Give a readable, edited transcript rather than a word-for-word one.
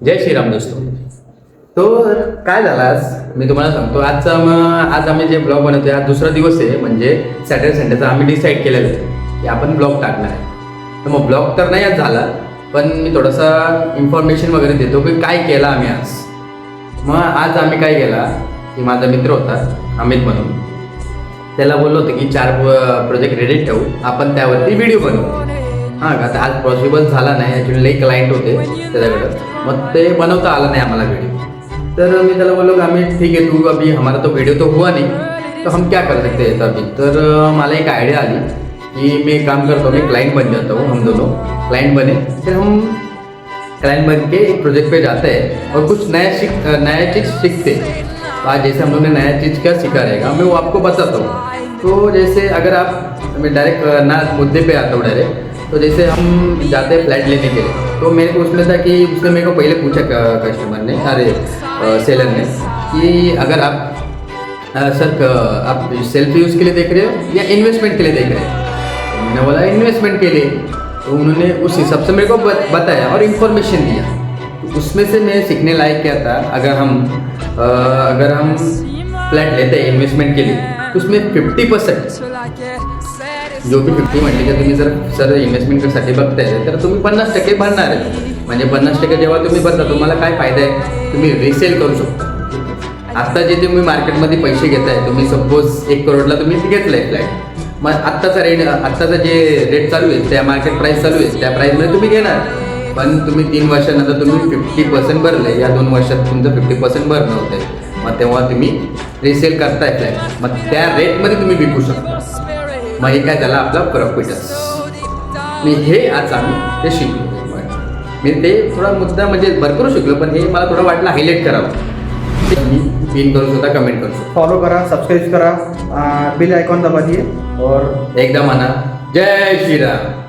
जय श्रीराम दोस्तों. तो काय झालं आज मी तुम्हाला सांगतो. आज आम्ही जे ब्लॉग बनवतोय, आज दुसरा दिवस आहे. म्हणजे सॅटर्डे संडेचा आम्ही डिसाईड केलेलं आहे की आपण ब्लॉग टाकणार आहे. तर मग ब्लॉग तर नाही आज झाला, पण मी थोडासा इन्फॉर्मेशन वगैरे देतो की काय केलं आम्ही आज. मग आज आम्ही काय केला की माझा मित्र होता अमित म्हणून, त्याला बोललो होतं की 4 प्रोजेक्ट रेडी ठेवू, आपण त्यावरती व्हिडिओ बनवू. हां, आता आज पॉसिबल झाला नाही, ॲक्च्युली लई क्लायंट होते त्याच्याकडं, मग ते बनवता आलं नाही आम्हाला व्हिडिओ. तर मी त्याला बोललो की आम्ही ठीक है, तू अभी हमारा तो वीडियो तो हुआ नहीं, तो हम क्या कर सकते हैं अभी. तर मला एक आइडिया आली कि मैं एक काम करता हूँ, मैं क्लाइंट बन जाता हूँ, हम दोनों क्लाइंट बने, फिर हम क्लाइंट बन के एक प्रोजेक्ट पे जाते हैं और कुछ नया चीज़ सीखते हैं. आज जैसे हम लोग ने नया चीज़ क्या सीखा रहेगा, मैं वो आपको बताता हूँ. तो जैसे अगर आप, मैं डायरेक्ट ना मुद्दे पे आता हूँ डायरेक्ट. तो जैसे हम जाते हैं फ्लैट लेने के लिए, तो मेरे को उसमें था कि उसने मेरे को पहले पूछा कस्टमर ने, अरे सेलर ने, कि अगर आप सर आप सेल्फ यूज़ के लिए देख रहे हो या इन्वेस्टमेंट के लिए देख रहे हैं. तो मैंने बोला इन्वेस्टमेंट के लिए. तो उन्होंने उस हिसाब से मेरे को बताया और इन्फॉर्मेशन दिया. तो उसमें से मैं सीखने लायक क्या था, अगर हम फ्लॅट लेते हैं इन्वेस्टमेंट के लिए, तो उसमें 50% जो भी 50 म्हटले की तुम्ही जर सर इन्व्हेस्टमेंटसाठी बघताय तर तुम्ही 50% भरणार आहे. म्हणजे 50% जेव्हा तुम्ही भरता तुम्हाला काय फायदा आहे, तुम्ही रिसेल करू शकता. आत्ता जे तुम्ही मार्केटमध्ये पैसे घेताय, तुम्ही सपोज 1 करोडला तुम्ही घेतलंय फ्लॅट, मग आत्ताचा जे रेट चालू आहे, त्या मार्केट प्राईस चालू आहे, त्या प्राईसमध्ये तुम्ही घेणार. पण तुम्ही 3 वर्षानंतर तुम्ही 50% भरले, या 2 वर्षात तुमचं 50% भरणं होतं आहे, मग तेव्हा तुम्ही रिसेल करताय फ्लॅट, मग त्या रेटमध्ये तुम्ही विकू शकता. मग हे काय झालं, आपला प्रॉफिटच. मी हे आज आम्ही ते शिकलो. मी ते थोडा मुद्दा म्हणजे भरपूर शिकलो, पण हे मला थोडं वाटलं हायलाईट करावं. मी पिन करू शकता, कमेंट करू शकता, फॉलो करा, सब्सक्राइब करा, बेल आइकॉन दबा दिए और एकदा म्हणा जय श्रीराम.